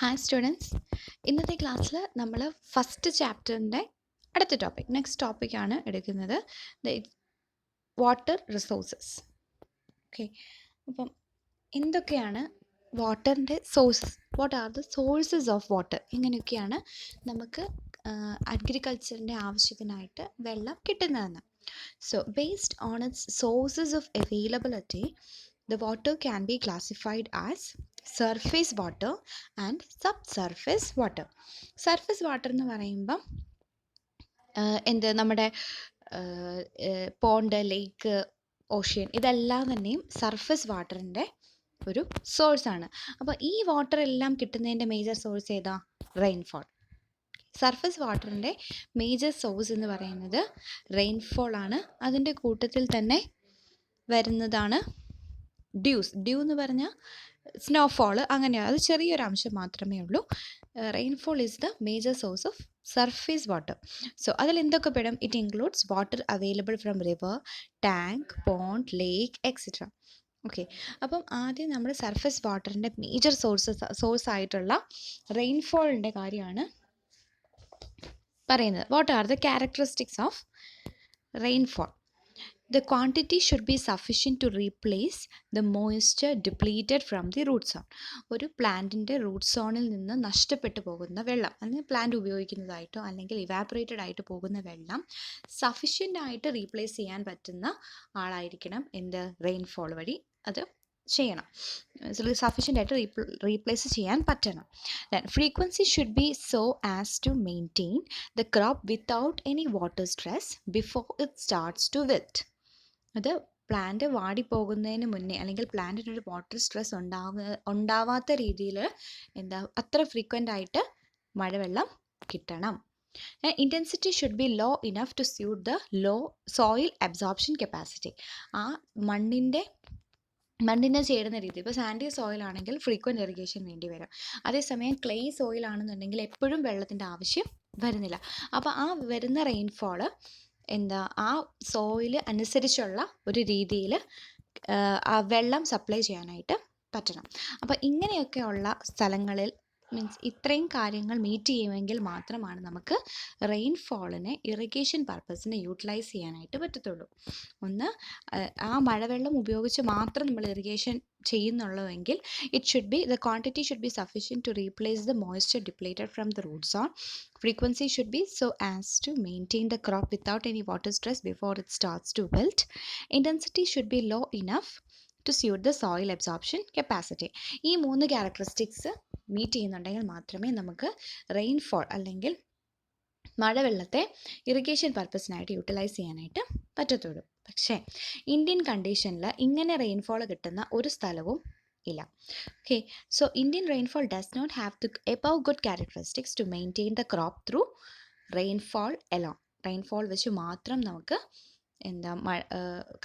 Hi students, ഇന്നത്തെ ക്ലാസ്സിൽ നമ്മൾ ഫസ്റ്റ് ചാപ്റ്ററിൻ്റെ അടുത്ത ടോപ്പിക് നെക്സ്റ്റ് ടോപ്പിക്കാണ് എടുക്കുന്നത്. Water resources. ഓക്കെ, അപ്പം എന്തൊക്കെയാണ് വാട്ടറിൻ്റെ sources, what are the sources of water, എങ്ങനെയൊക്കെയാണ് നമുക്ക് അഗ്രികൾച്ചറിൻ്റെ ആവശ്യത്തിനായിട്ട് വെള്ളം കിട്ടുന്നതെന്ന്. So based on its sources of availability, the water can be classified as surface water and subsurface water. Surface water എന്ന് പറയുമ്പം എന്ത് നമ്മുടെ പോണ്ട്, ലേക്ക്, ഓഷ്യൻ ഇതെല്ലാം തന്നെയും സർഫസ് വാട്ടറിൻ്റെ ഒരു സോഴ്സാണ്. അപ്പോൾ ഈ വാട്ടർ എല്ലാം കിട്ടുന്നതിൻ്റെ മേജർ സോഴ്സ് ഏതാ? റെയിൻഫോൾ. സർഫസ് വാട്ടറിൻ്റെ മേജർ സോഴ്സ് എന്ന് പറയുന്നത് റെയിൻഫോൾ ആണ്. അതിൻ്റെ കൂട്ടത്തിൽ തന്നെ വരുന്നതാണ് ഡ്യൂ എന്ന് പറഞ്ഞാൽ സ്നോഫോൾ, അങ്ങനെയാണ്. അത് ചെറിയൊരു അംശം മാത്രമേ ഉള്ളൂ. Rainfall is the major source of surface water. So അതിൽ എന്തൊക്കെ പെടും? It includes water available from river, tank, pond, lake etcetera. Okay, അപ്പം ആദ്യം നമ്മൾ സർഫസ് വാട്ടറിൻ്റെ മേജർ സോഴ്സ് ആയിട്ടുള്ള റെയിൻഫോളിൻ്റെ കാര്യമാണ് പറയുന്നത്. What are the characteristics of rainfall? The quantity should be sufficient to replace the moisture depleted from the root zone. ഒരു പ്ലാന്റിൻ്റെ root സോണിൽ നിന്ന് നഷ്ടപ്പെട്ടു പോകുന്ന വെള്ളം, അല്ലെങ്കിൽ പ്ലാന്റ് ഉപയോഗിക്കുന്നതായിട്ടോ അല്ലെങ്കിൽ ഇവാപറേറ്റഡ് ആയിട്ട് പോകുന്ന വെള്ളം സഫിഷ്യൻ്റ് ആയിട്ട് റീപ്ലേസ് ചെയ്യാൻ പറ്റുന്ന ആളായിരിക്കണം എന്ത്? റെയിൻഫോൾ വഴി അത് ചെയ്യണം. സഫിഷ്യൻ്റ് ആയിട്ട് റീപ്ലേസ് ചെയ്യാൻ പറ്റണം. Then frequency should be so as to maintain the crop without any water stress before it starts to wilt. അത് പ്ലാന്റ് വാടിപ്പോകുന്നതിന് മുന്നേ, അല്ലെങ്കിൽ പ്ലാന്റിനൊരു വാട്ടർ സ്ട്രെസ് ഉണ്ടാവാത്ത രീതിയിൽ അത്ര ഫ്രീക്വൻ്റ് ആയിട്ട് മഴവെള്ളം കിട്ടണം. Intensity should be low enough to suit the low soil absorption capacity. ആ മണ്ണിനെ ചേരുന്ന രീതി. ഇപ്പോൾ സാൻഡി സോയിൽ ആണെങ്കിൽ ഫ്രീക്വൻറ്റ് ഇറിഗേഷൻ വേണ്ടി വരും. അതേസമയം ക്ലേ സോയിൽ ആണെന്നുണ്ടെങ്കിൽ എപ്പോഴും വെള്ളത്തിൻ്റെ ആവശ്യം വരുന്നില്ല. അപ്പോൾ ആ വരുന്ന റെയിൻഫോള് ആ സോയിൽ അനുസരിച്ചുള്ള ഒരു രീതിയിൽ ആ വെള്ളം സപ്ലൈ ചെയ്യാനായിട്ട് പറ്റണം. അപ്പോൾ ഇങ്ങനെയൊക്കെയുള്ള സ്ഥലങ്ങളിൽ ഇത്രയും കാര്യങ്ങൾ മീറ്റ് ചെയ്യുമെങ്കിൽ മാത്രമാണ് നമുക്ക് റെയിൻഫോളിനെ ഇറിഗേഷൻ പർപ്പസിന് യൂട്ടിലൈസ് ചെയ്യാനായിട്ട് പറ്റത്തുള്ളൂ. ഒന്ന്, ആ മഴവെള്ളം ഉപയോഗിച്ച് മാത്രം നമ്മൾ irrigation ചെയ്യുന്നുള്ളൂവെങ്കിൽ the quantity should be sufficient to replace the moisture depleted from the root zone. Frequency should be so as to maintain the crop without any water stress before it starts to wilt. Intensity should be low enough to suit the soil absorption capacity. ഈ 3 characteristics meet ചെയ്യുന്നുണ്ടെങ്കിൽ മാത്രമേ നമുക്ക് rainfall അല്ലെങ്കിൽ മഴവെള്ളത്തെ irrigation പർപ്പസിനായിട്ട് utilise ചെയ്യാനായിട്ട് പറ്റത്തുള്ളൂ. പക്ഷേ Indian കണ്ടീഷനിൽ ഇങ്ങനെ റെയിൻഫോൾ കിട്ടുന്ന ഒരു സ്ഥലവും ഇല്ല. Okay, so Indian rainfall does not have the above good characteristics to maintain the crop through rainfall alone. Rainfall വെച്ച് മാത്രം നമുക്ക്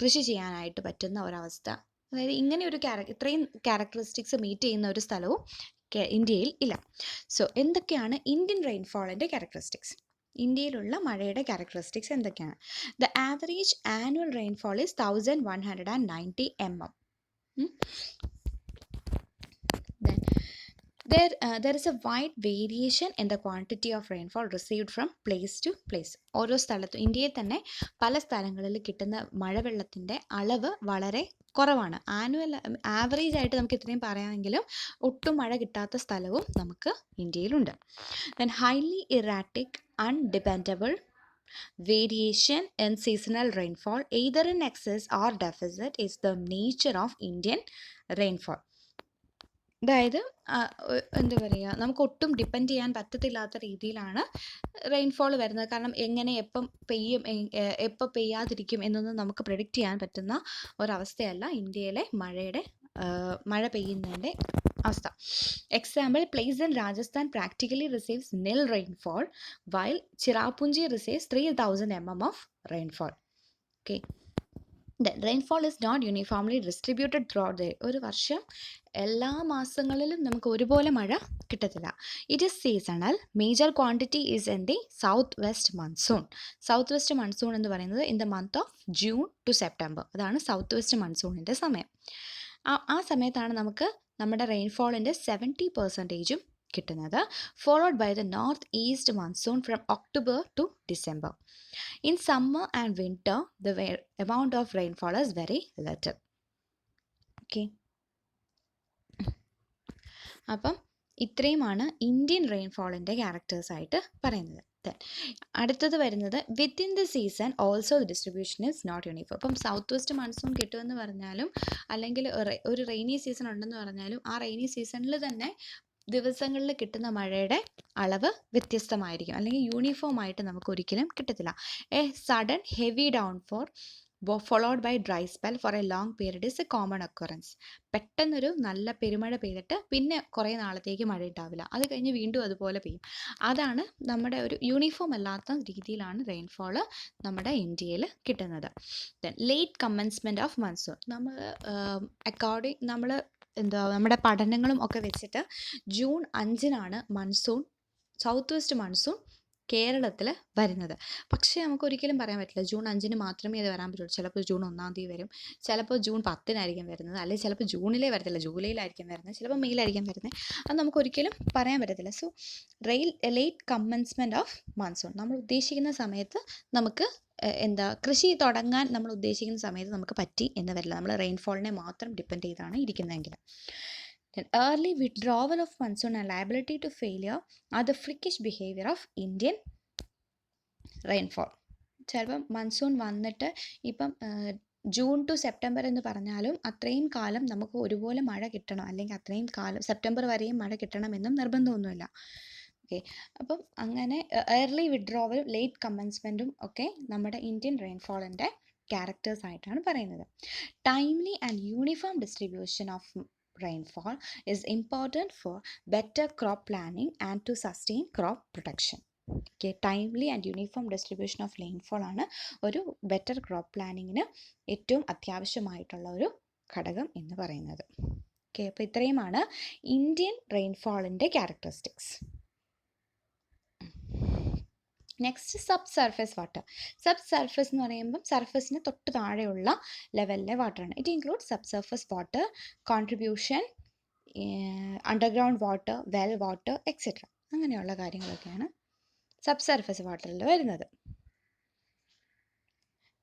കൃഷി ചെയ്യാനായിട്ട് പറ്റുന്ന ഒരവസ്ഥ, അതായത് ഇങ്ങനെ ഒരു ഇത്രയും ക്യാരക്ടറിസ്റ്റിക്സ് മീറ്റ് ചെയ്യുന്ന ഒരു സ്ഥലവും ഇന്ത്യയിൽ ഇല്ല. സോ എന്തൊക്കെയാണ് ഇന്ത്യൻ റെയിൻഫോളിൻ്റെ ക്യാരക്ടറിസ്റ്റിക്സ്? ഇന്ത്യയിലുള്ള മഴയുടെ ക്യാരക്ടറിസ്റ്റിക്സ് എന്തൊക്കെയാണ്? The average annual rainfall is 1190 mm. There is a wide variation in the quantity of rainfall received from place to place. ഓരോ സ്ഥലത്തും, ഇന്ത്യയിൽ തന്നെ പല സ്ഥലങ്ങളിൽ കിട്ടുന്ന മഴവെള്ളത്തിൻ്റെ അളവ് വളരെ കുറവാണ്. ആവറേജ് ആയിട്ട് നമുക്ക് ഇത്രയും പറയാമെങ്കിലും ഒട്ടും മഴ കിട്ടാത്ത സ്ഥലവും നമുക്ക് ഇന്ത്യയിലുണ്ട്. Then highly erratic, undependable variation in seasonal rainfall either in excess or deficit is the nature of Indian rainfall. അതായത് എന്താ പറയുക, നമുക്ക് ഒട്ടും ഡിപ്പെൻഡ് ചെയ്യാൻ പറ്റത്തില്ലാത്ത രീതിയിലാണ് റെയിൻഫോൾ വരുന്നത്. കാരണം എങ്ങനെ എപ്പം പെയ്യും എപ്പോൾ പെയ്യാതിരിക്കും എന്നൊന്നും നമുക്ക് പ്രെഡിക്റ്റ് ചെയ്യാൻ പറ്റുന്ന ഒരവസ്ഥയല്ല ഇന്ത്യയിലെ മഴ പെയ്യുന്നതിൻ്റെ അവസ്ഥ. Example, place in Rajasthan practically receives nil rainfall while Cherrapunji receives 3000 mm of rainfall. Okay, rainfall is not uniformly distributed throughout the year. ഒരു വർഷം എല്ലാ മാസങ്ങളിലും നമുക്ക് ഒരുപോലെ മഴ കിട്ടത്തില്ല. It is seasonal. Major quantity is in the south west monsoon. South west monsoon എന്ന് പറയുന്നത് in the month of June to September. അതാണ് സൗത്ത് വെസ്റ്റ് മൺസൂണിൻ്റെ സമയം. ആ സമയത്താണ് നമുക്ക് നമ്മുടെ റെയിൻഫോളിൻ്റെ 70% കിട്ടുന്നത്. Followed by the north east monsoon from October to December. In summer and winter the amount of rainfall is very little. Okay, അപ്പം ഇത്രയുമാണ് ഇന്ത്യൻ റെയിൻഫോളിൻ്റെ ക്യാരക്ടേഴ്സായിട്ട് പറയുന്നത്. അടുത്തത് വരുന്നത് within the season also the distribution is not uniform. ഇപ്പം south west monsoon കിട്ടുമെന്ന് പറഞ്ഞാലും അല്ലെങ്കിൽ ഒരു റെയിനി സീസൺ ഉണ്ടെന്ന് പറഞ്ഞാലും ആ റെയിനി സീസണിൽ തന്നെ ദിവസങ്ങളിൽ കിട്ടുന്ന മഴയുടെ അളവ് വ്യത്യസ്തമായിരിക്കും, അല്ലെങ്കിൽ യൂണിഫോം ആയിട്ട് നമുക്ക് ഒരിക്കലും കിട്ടത്തില്ല. A sudden heavy downfall followed by dry spell for a long period is a common occurrence. പെട്ടെന്നൊരു നല്ല പെരുമഴ പെയ്തിട്ട് പിന്നെ കുറേ നാളത്തേക്ക് മഴ ഉണ്ടാവില്ല, അത് കഴിഞ്ഞ് വീണ്ടും അതുപോലെ പെയ്യും. അതാണ് നമ്മുടെ ഒരു യൂണിഫോം അല്ലാത്ത രീതിയിലാണ് റെയിൻഫോൾ നമ്മുടെ ഇന്ത്യയിൽ കിട്ടുന്നത്. Then late commencement of monsoon. നമ്മൾ നമ്മുടെ പഠനങ്ങളും ഒക്കെ വെച്ചിട്ട് ജൂൺ 5-നാണ് സൗത്ത് വെസ്റ്റ് മൺസൂൺ കേരളത്തിൽ വരുന്നത്. പക്ഷേ നമുക്ക് ഒരിക്കലും പറയാൻ പറ്റില്ല ജൂൺ 5-ന് മാത്രമേ അത് വരാൻ പറ്റുള്ളൂ. ചിലപ്പോൾ ജൂൺ 1-ം തീയതി വരും, ചിലപ്പോൾ ജൂൺ 10-നായിരിക്കും വരുന്നത്, അല്ലെങ്കിൽ ചിലപ്പോൾ ജൂണിലേ വരത്തില്ല, ജൂലൈയിലായിരിക്കും വരുന്നത്, ചിലപ്പോൾ മെയ്യിലായിരിക്കും വരുന്നത്. അത് നമുക്കൊരിക്കലും പറയാൻ പറ്റത്തില്ല. So late commencement of monsoon, നമ്മൾ ഉദ്ദേശിക്കുന്ന സമയത്ത് നമുക്ക് കൃഷി തുടങ്ങാൻ നമ്മൾ ഉദ്ദേശിക്കുന്ന സമയത്ത് നമുക്ക് പറ്റി എന്ന് വരില്ല. നമ്മൾ റെയിൻഫോളിനെ മാത്രം ഡിപ്പെൻഡ് ചെയ്താണ് ഇരിക്കുന്നതെങ്കിൽ. Then early withdrawal of monsoon and liability to failure are the freakish behavior of Indian rainfall. ചിലപ്പം മൺസൂൺ വന്നിട്ട് ഇപ്പം ജൂൺ ടു സെപ്റ്റംബർ എന്ന് പറഞ്ഞാലും അത്രയും കാലം നമുക്ക് ഒരുപോലെ മഴ കിട്ടണം, അല്ലെങ്കിൽ അത്രയും കാലം സെപ്റ്റംബർ വരെയും മഴ കിട്ടണമെന്നും നിർബന്ധമൊന്നുമില്ല. ഓക്കെ, അപ്പം അങ്ങനെ ഏർലി വിഡ്രോവലും ലേറ്റ് കമൻസ്മെൻറ്റും ഒക്കെ നമ്മുടെ ഇന്ത്യൻ റെയിൻഫോളിൻ്റെ ക്യാരക്ടേഴ്സ് ആയിട്ടാണ് പറയുന്നത്. Timely and uniform distribution of rainfall is important for better crop planning and to sustain crop production. Okay, timely and uniform distribution of rainfall ആണ് ഒരു ബെറ്റർ ക്രോപ്പ് പ്ലാനിങ്ങിന് ഏറ്റവും അത്യാവശ്യമായിട്ടുള്ള ഒരു ഘടകം എന്ന് പറയുന്നത്. ഓക്കെ, അപ്പോൾ ഇത്രയുമാണ് ഇന്ത്യൻ റെയിൻഫോളിൻ്റെ characteristics. Next sub surface water. Sub surface എന്ന് പറയുമ്പം സർഫേസിന് തൊട്ട് താഴെയുള്ള ലെവലിലെ വാട്ടറാണ്. It include sub surface water, contribution, underground water, well water etcetera. അങ്ങനെയുള്ള കാര്യങ്ങളൊക്കെയാണ് സബ് സർഫേസ് വാട്ടറിൽ വരുന്നത്.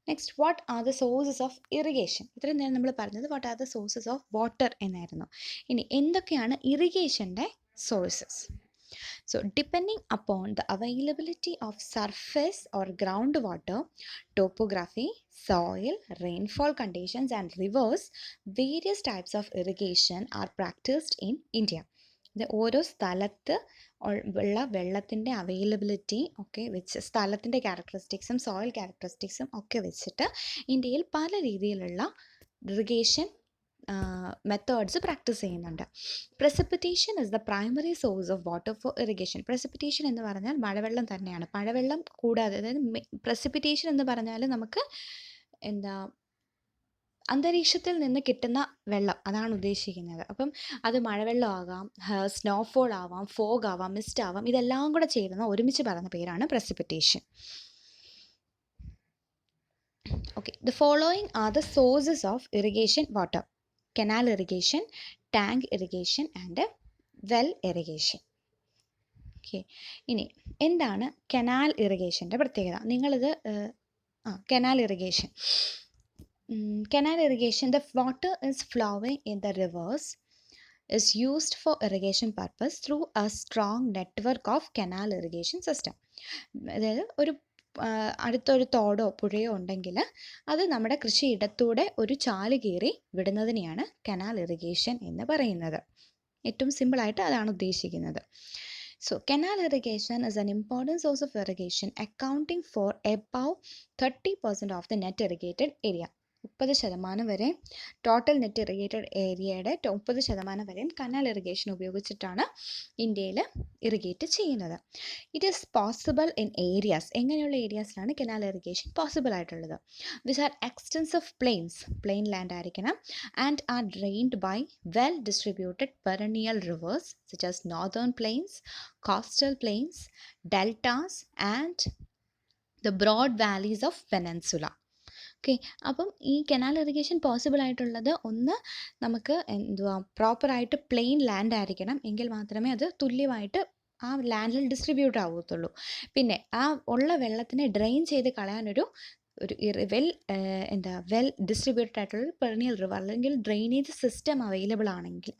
Next, what are the sources of irrigation. ഇത്രയും നേരം നമ്മൾ പറഞ്ഞത് what are the sources of water എന്നായിരുന്നു. ഇനി എന്തൊക്കെയാണ് ഇറിഗേഷൻ്റെ sources? So depending upon the availability of surface or groundwater, topography, soil, rainfall conditions and rivers, various types of irrigation are practiced in India. ഇത് ഓരോ സ്ഥലത്ത് ഉള്ള വെള്ളത്തിൻ്റെ അവൈലബിലിറ്റി ഒക്കെ വെച്ച്, സ്ഥലത്തിൻ്റെ ക്യാരക്ടറിസ്റ്റിക്സും സോയിൽ ക്യാരക്ടറിസ്റ്റിക്സും ഒക്കെ വെച്ചിട്ട് ഇന്ത്യയിൽ പല രീതിയിലുള്ള ഇറിഗേഷൻ മെത്തേഡ്സ് പ്രാക്ടീസ് ചെയ്യുന്നുണ്ട്. Precipitation is the primary source of water for irrigation. Precipitation എന്ന് പറഞ്ഞാൽ മഴവെള്ളം തന്നെയാണ്. മഴവെള്ളം കൂടാതെ, അതായത് പ്രസിപ്പിറ്റേഷൻ എന്ന് പറഞ്ഞാൽ നമുക്ക് അന്തരീക്ഷത്തിൽ നിന്ന് കിട്ടുന്ന വെള്ളം, അതാണ് ഉദ്ദേശിക്കുന്നത്. അപ്പം അത് മഴവെള്ളം ആകാം, സ്നോഫോൾ ആവാം, ഫോഗ് ആവാം, മിസ്റ്റ് ആവാം, ഇതെല്ലാം കൂടെ ചേരുന്ന ഒരുമിച്ച് പറയുന്ന പേരാണ് precipitation. Okay, the following are the sources of irrigation water: canal irrigation, tank irrigation and well irrigation. Okay, ഇനി എന്താണ് കനാൽ ഇറിഗേഷൻ്റെ പ്രത്യേകത? നിങ്ങളിത് canal irrigation. Canal irrigation, the water is flowing in the rivers, is used for irrigation purpose through a strong network of canal irrigation system. അതായത് ഒരു അടുത്തൊരു തോടോ പുഴയോ ഉണ്ടെങ്കിൽ അത് നമ്മുടെ കൃഷിയിടത്തൂടെ ഒരു ചാല് കീറി വിടുന്നതിനെയാണ് കനാൽ ഇറിഗേഷൻ എന്ന് പറയുന്നത്. ഏറ്റവും സിമ്പിളായിട്ട് അതാണ് ഉദ്ദേശിക്കുന്നത്. So canal irrigation is an important source of irrigation, accounting for above 30% of the net irrigated area. 30% വരെ ടോട്ടൽ നെറ്റ് ഇറിഗേറ്റഡ് ഏരിയയുടെ 30% വരെയും കനാൽ ഇറിഗേഷൻ ഉപയോഗിച്ചിട്ടാണ് ഇന്ത്യയിൽ ഇറിഗേറ്റ് ചെയ്യുന്നത്. It is possible in areas. എങ്ങനെയുള്ള ഏരിയാസിലാണ് കനാൽ ഇറിഗേഷൻ പോസിബിൾ ആയിട്ടുള്ളത്? Which are extensive plains, plain land ആയിരിക്കണം, and are drained by well distributed perennial rivers such as northern plains, coastal plains, deltas and the broad valleys of peninsula. Okay. അപ്പം ഈ canal irrigation possible ആയിട്ടുള്ളത് ഒന്ന് നമുക്ക് പ്രോപ്പറായിട്ട് plain land ആയിരിക്കണം, എങ്കിൽ മാത്രമേ അത് തുല്യമായിട്ട് ആ ലാൻഡിൽ ഡിസ്ട്രിബ്യൂട്ട് ആവത്തുള്ളൂ. പിന്നെ ആ ഉള്ള വെള്ളത്തിനെ ഡ്രെയിൻ ചെയ്ത് കളയാനൊരു ഒരു വെൽ ഡിസ്ട്രിബ്യൂട്ടഡ് ആയിട്ടുള്ള പെർണിയൽ റിവർ അല്ലെങ്കിൽ ഡ്രെയിനേജ് സിസ്റ്റം അവൈലബിൾ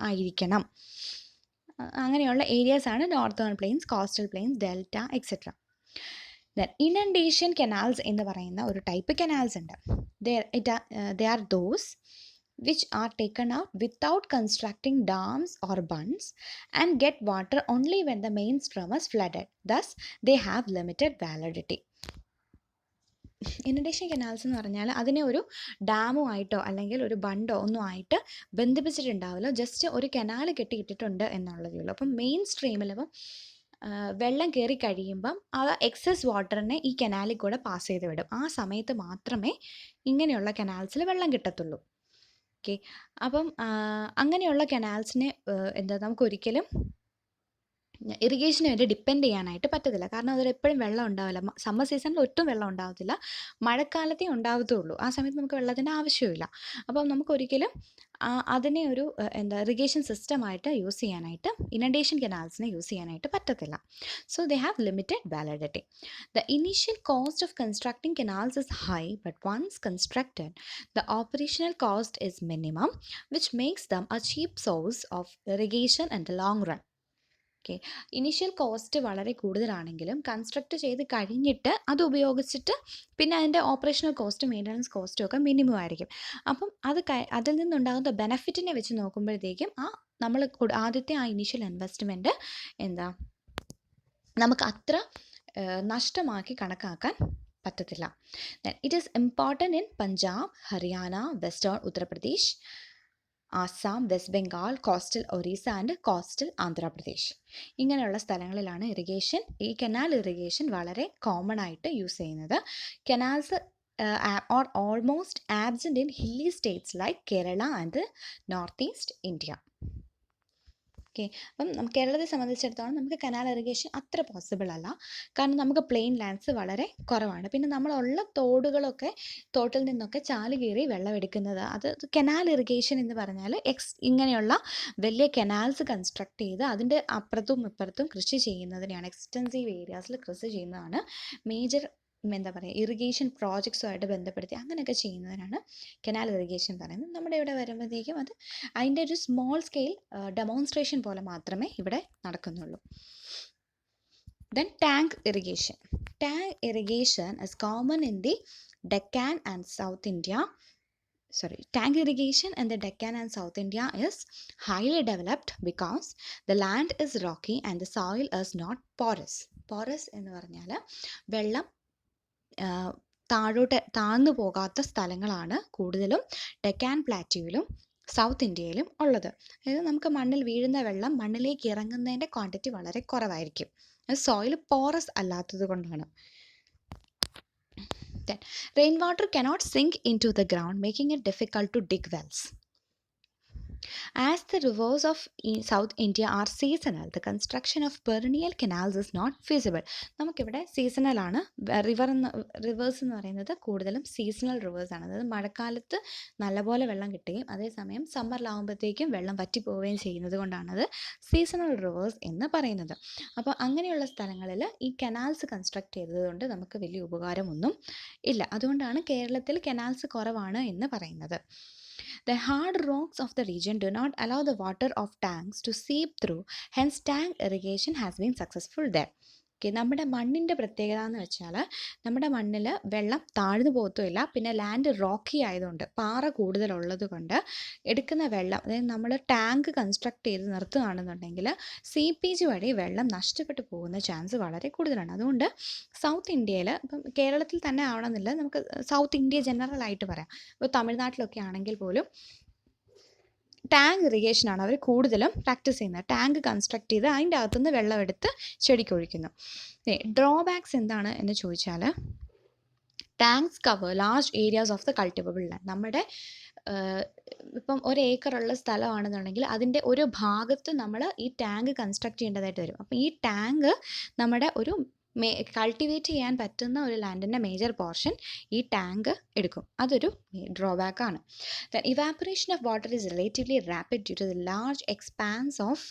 ആയിരിക്കണം. അങ്ങനെയുള്ള ഏരിയാസാണ് northern plains, coastal plains, delta etcetera. Then inundation canals എന്ന് പറയുന്ന ഒരു ടൈപ്പ് കനാൽസ് ഉണ്ട്. They are those which are taken out without constructing dams or bunds and get water only when the main stream is flooded. Thus, they have limited validity. ഇനണ്ടേഷൻ canals എന്ന് പറഞ്ഞാൽ അതിനെ ഒരു ഡാമുമായിട്ടോ അല്ലെങ്കിൽ ഒരു ബണ്ടോ ഒന്നും ആയിട്ട് ബന്ധിപ്പിച്ചിട്ടുണ്ടാവില്ല, ജസ്റ്റ് ഒരു കനാൽ കെട്ടിയിട്ടിട്ടുണ്ട് എന്നുള്ളതേ ഉള്ളൂ. അപ്പം മെയിൻ സ്ട്രീമിൽ ഇപ്പം വെള്ളം കയറി കഴിയുമ്പം ആ എക്സസ് വാട്ടറിനെ ഈ കനാലിൽ കൂടെ പാസ് ചെയ്ത് വിടും. ആ സമയത്ത് മാത്രമേ ഇങ്ങനെയുള്ള കനാൽസിൽ വെള്ളം കിട്ടത്തുള്ളൂ. ഓക്കെ. അപ്പം അങ്ങനെയുള്ള കനാൽസിനെ നമുക്കൊരിക്കലും ഇറിഗേഷന് വേണ്ടി ഡിപ്പെൻഡ് ചെയ്യാനായിട്ട് പറ്റത്തില്ല. കാരണം അതിലെപ്പോഴും വെള്ളം ഉണ്ടാവില്ല. സമ്മർ സീസണിൽ ഒട്ടും വെള്ളം ഉണ്ടാവത്തില്ല, മഴക്കാലത്തേ ഉണ്ടാവത്തുള്ളൂ. ആ സമയത്ത് നമുക്ക് വെള്ളത്തിൻ്റെ ആവശ്യമില്ല. അപ്പം നമുക്കൊരിക്കലും അതിനെ ഒരു ഇറിഗേഷൻ സിസ്റ്റമായിട്ട് യൂസ് ചെയ്യാനായിട്ട്, ഇനണ്ടേഷൻ കനാൽസിനെ യൂസ് ചെയ്യാനായിട്ട് പറ്റത്തില്ല. So they have limited validity. The initial cost of constructing canals is high, but once constructed the operational cost is minimum, which makes them a cheap source of irrigation in the long run. Okay. Initial cost വളരെ കൂടുതലാണെങ്കിലും construct ചെയ്ത് കഴിഞ്ഞിട്ട് അത് ഉപയോഗിച്ചിട്ട് പിന്നെ അതിൻ്റെ operational കോസ്റ്റും maintenance കോസ്റ്റും ഒക്കെ മിനിമം ആയിരിക്കും. അപ്പം അതിൽ നിന്നുണ്ടാകുന്ന ബെനഫിറ്റിനെ വെച്ച് നോക്കുമ്പോഴത്തേക്കും നമ്മൾ ആദ്യത്തെ ഇനീഷ്യൽ ഇൻവെസ്റ്റ്മെൻറ്റ് നമുക്ക് അത്ര നഷ്ടമാക്കി കണക്കാക്കാൻ പറ്റത്തില്ല. It is important in Punjab, Haryana, western Uttar Pradesh, Assam, west Bengal, coastal Orissa and coastal Andhra Pradesh. ഇങ്ങനെയുള്ള സ്ഥലങ്ങളിലാണ് ഈ കനാൽ ഇറിഗേഷൻ വളരെ കോമൺ ആയിട്ട് യൂസ് ചെയ്യുന്നത്. Canals are almost absent in hilly states like Kerala and North East India. Okay. അപ്പം കേരളത്തെ സംബന്ധിച്ചിടത്തോളം നമുക്ക് കനാൽ ഇറിഗേഷൻ അത്ര പോസിബിൾ അല്ല, കാരണം നമുക്ക് പ്ലെയിൻ ലാൻഡ്സ് വളരെ കുറവാണ്. പിന്നെ നമ്മളുള്ള തോട്ടിൽ നിന്നൊക്കെ ചാല് കയറി വെള്ളം എടുക്കുന്നത്, അത് കനാൽ ഇറിഗേഷൻ എന്ന് പറഞ്ഞാൽ ഇങ്ങനെയുള്ള വലിയ കനാൽസ് കൺസ്ട്രക്ട് ചെയ്ത് അതിൻ്റെ അപ്പുറത്തും ഇപ്പുറത്തും കൃഷി ചെയ്യുന്നതിനെയാണ്, എക്സ്റ്റെൻസീവ് ഏരിയാസിൽ കൃഷി ചെയ്യുന്നതാണ് മേജർ ഇറിഗേഷൻ പ്രോജക്ട്സുമായിട്ട് ബന്ധപ്പെടുത്തി അങ്ങനെയൊക്കെ ചെയ്യുന്നതിനാണ് കനാൽ ഇറിഗേഷൻ പറയുന്നത്. നമ്മുടെ ഇവിടെ വരുമ്പോഴത്തേക്കും അത് അതിൻ്റെ ഒരു സ്മോൾ സ്കെയിൽ ഡെമോൺസ്ട്രേഷൻ പോലെ മാത്രമേ ഇവിടെ നടക്കുന്നുള്ളൂ. Then tank irrigation. Tank irrigation is common in the Deccan and South India. Tank irrigation in the Deccan and South India is highly developed because the land is rocky and the soil is not porous. Porous എന്ന് പറഞ്ഞാൽ വെള്ളം താഴ്ന്നു പോകാത്ത സ്ഥലങ്ങളാണ് കൂടുതലും Deccan പ്ലാറ്റ്യൂവിലും south ഇന്ത്യയിലും ഉള്ളത്. അതായത് നമുക്ക് മണ്ണിൽ വീഴുന്ന വെള്ളം മണ്ണിലേക്ക് ഇറങ്ങുന്നതിൻ്റെ ക്വാണ്ടിറ്റി വളരെ കുറവായിരിക്കും. സോയിൽ പോറസ് അല്ലാത്തത് കൊണ്ടാണ്. Then rainwater cannot sink into the ground, making it difficult to dig wells. As the rivers of South India are seasonal, the construction of perennial canals is not feasible. നമുക്കിവിടെ seasonal ആണ്. Reverse എന്ന് പറയുന്നത് കൂടുതലും seasonal reverse ആണ്. അതായത് മഴക്കാലത്ത് നല്ലപോലെ വെള്ളം കിട്ടുകയും അതേസമയം സമ്മറിലാവുമ്പോഴത്തേക്കും വെള്ളം വറ്റിപ്പോവുകയും ചെയ്യുന്നത് കൊണ്ടാണത് സീസണൽ റിവേഴ്സ് എന്ന് പറയുന്നത്. അപ്പോൾ അങ്ങനെയുള്ള സ്ഥലങ്ങളിൽ ഈ കനാൽസ് കൺസ്ട്രക്ട് ചെയ്തതുകൊണ്ട് നമുക്ക് വലിയ ഉപകാരമൊന്നും ഇല്ല. അതുകൊണ്ടാണ് കേരളത്തിൽ കനാൽസ് കുറവാണ് എന്ന് പറയുന്നത്. The hard rocks of the region do not allow the water of tanks to seep through. Hence, tank irrigation has been successful there. Okay. നമ്മുടെ മണ്ണിൻ്റെ പ്രത്യേകത എന്ന് വെച്ചാൽ നമ്മുടെ മണ്ണിൽ വെള്ളം താഴ്ന്നു പോകത്തുമില്ല. പിന്നെ ലാൻഡ് റോക്കി ആയതുകൊണ്ട്, പാറ കൂടുതലുള്ളത് കൊണ്ട് എടുക്കുന്ന വെള്ളം, അതായത് നമ്മൾ ടാങ്ക് കൺസ്ട്രക്ട് ചെയ്ത് നിർത്തുകയാണെന്നുണ്ടെങ്കിൽ സീപ്പേജ് വഴി വെള്ളം നഷ്ടപ്പെട്ടു പോകുന്ന ചാൻസ് വളരെ കൂടുതലാണ്. അതുകൊണ്ട് സൗത്ത് ഇന്ത്യയിൽ, ഇപ്പം കേരളത്തിൽ തന്നെ ആവണമെന്നില്ല, നമുക്ക് സൗത്ത് ഇന്ത്യ ജനറൽ ആയിട്ട് പറയാം. ഇപ്പോൾ തമിഴ്നാട്ടിലൊക്കെ ആണെങ്കിൽ പോലും ടാങ്ക് ഇറിഗേഷനാണ് അവർ കൂടുതലും പ്രാക്ടീസ് ചെയ്യുന്നത്. ടാങ്ക് കൺസ്ട്രക്ട് ചെയ്ത് അതിൻ്റെ അകത്തുനിന്ന് വെള്ളം എടുത്ത് ചെടിക്കൊഴിക്കുന്നു. ഡ്രോബാക്സ് എന്താണ് എന്ന് ചോദിച്ചാൽ, tanks cover large areas of the cultivable land. നമ്മുടെ ഇപ്പം 1 ഏക്കറുള്ള സ്ഥലമാണെന്നുണ്ടെങ്കിൽ അതിൻ്റെ ഒരു ഭാഗത്ത് നമ്മൾ ഈ ടാങ്ക് കൺസ്ട്രക്ട് ചെയ്യേണ്ടതായിട്ട് വരും. അപ്പോൾ ഈ ടാങ്ക് നമ്മുടെ ഒരു കൾട്ടിവേറ്റ് ചെയ്യാൻ പറ്റുന്ന ഒരു ലാൻഡിൻ്റെ മേജർ പോർഷൻ ഈ ടാങ്ക് എടുക്കും. അതൊരു ഡ്രോബാക്കാണ്. The evaporation of water is relatively rapid due to the large expanse of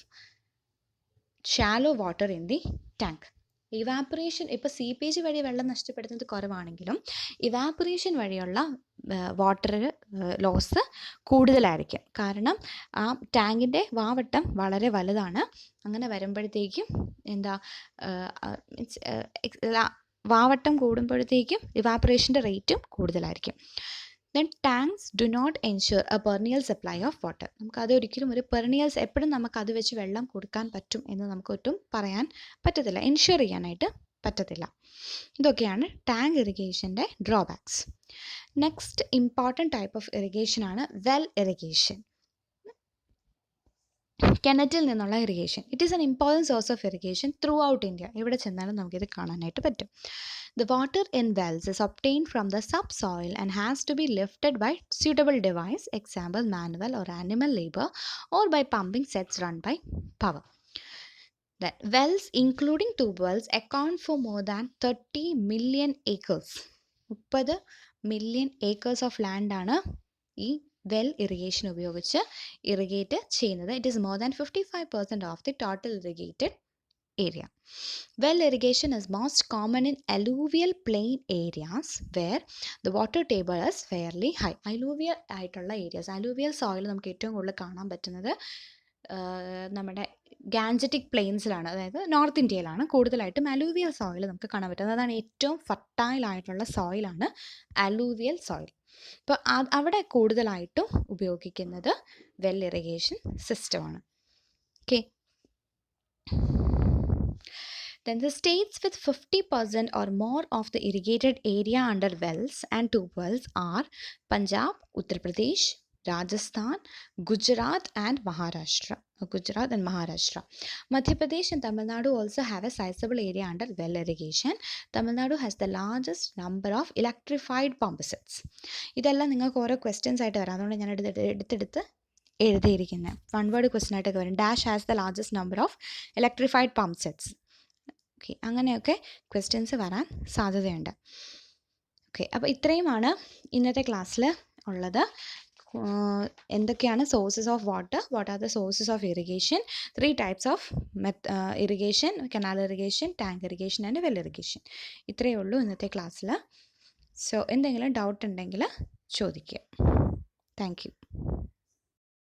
shallow water in the tank. Evaporation ഇപ്പോൾ സീപ്പേജ് വഴി വെള്ളം നഷ്ടപ്പെടുന്നത് കുറവാണെങ്കിലും ഇവാപ്പറേഷൻ വഴിയുള്ള വാട്ടർ ലോസ് കൂടുതലായിരിക്കും. കാരണം ആ ടാങ്കിൻ്റെ വാവട്ടം വളരെ വലുതാണ്. അങ്ങനെ വരുമ്പോഴത്തേക്കും എന്താ വാവട്ടം കൂടുമ്പോഴത്തേക്കും ഇവാപ്പറേഷൻ്റെ റേറ്റും കൂടുതലായിരിക്കും. Then tanks do not ensure a perennial supply of water. നമുക്കത് ഒരിക്കലും ഒരു പെർണിയൽസ് എപ്പോഴും നമുക്കത് വെച്ച് വെള്ളം കൊടുക്കാൻ പറ്റും എന്ന് നമുക്ക് ഒട്ടും പറയാൻ പറ്റത്തില്ല, എൻഷുർ ചെയ്യാനായിട്ട് പറ്റത്തില്ല. ഇതൊക്കെയാണ് ടാങ്ക് ഇറിഗേഷൻ്റെ drawbacks. Next important type of ഇറിഗേഷനാണ് വെൽ ഇറിഗേഷൻ. കിണറ്റിൽ നിന്നുള്ള ഇറിഗേഷൻ. It is an important source of irrigation throughout India. എവിടെ ചെന്നാലും നമുക്കിത് കാണാനായിട്ട് പറ്റും. The water in wells is obtained from the subsoil and has to be lifted by suitable device, example manual or animal labor, or by pumping sets run by power. Then wells including tube wells account for more than 30 million acres. 30 million acres of land ആണ് ഈ well irrigation ഉപയോഗിച്ച് irrigate ചെയ്യുന്നത്. It is more than 55% of the total irrigated area. Well irrigation is most common in alluvial plain areas where the water table is fairly high. Alluvial ആയിട്ടുള്ള areas, alluvial soil നമുക്ക് ഏറ്റവും കൂടുതൽ കാണാൻ പറ്റുന്നത് നമ്മുടെ Gangetic പ്ലെയിൻസിലാണ്, അതായത് north ഇന്ത്യയിലാണ് കൂടുതലായിട്ടും അലൂവിയൽ സോയിൽ നമുക്ക് കാണാൻ പറ്റുന്നത്. അതാണ് ഏറ്റവും ഫർട്ടൈൽ ആയിട്ടുള്ള സോയിലാണ് അലൂവിയൽ സോയിൽ. അപ്പോൾ അവിടെ കൂടുതലായിട്ടും ഉപയോഗിക്കുന്നത് വെൽ ഇറിഗേഷൻ സിസ്റ്റമാണ്. Okay. Then the states with 50% or more of the irrigated area under wells and tube wells are Punjab, Uttar Pradesh, Rajasthan, Gujarat and Maharashtra. Madhya Pradesh and Tamil Nadu also have a sizable area under well irrigation. Tamil Nadu has the largest number of electrified pump sets. ഇതെല്ലാം നിങ്ങൾക്ക് ഓരോ questions ആയിട്ട് വരാം, അതുകൊണ്ട് ഞാൻ എടുത്തെടുത്ത് എഴുതിയിരിക്കുന്നത്. One word question ആയിട്ടൊക്കെ വരും. Dash has the largest number of electrified pump sets. Okay, അങ്ങനെയൊക്കെ ക്വസ്റ്റ്യൻസ് വരാൻ സാധ്യതയുണ്ട്. ഓക്കെ, അപ്പോൾ ഇത്രയുമാണ് ഇന്നത്തെ ക്ലാസ്സിൽ ഉള്ളത്. എന്തൊക്കെയാണ് sources of water, what are the sources of irrigation, 3 types of irrigation, canal irrigation, tank irrigation and well irrigation. ഇത്രയേ ഉള്ളൂ ഇന്നത്തെ ക്ലാസ്സിൽ. സോ എന്തെങ്കിലും ഡൗട്ട് ഉണ്ടെങ്കിൽ ചോദിക്കുക. Thank you.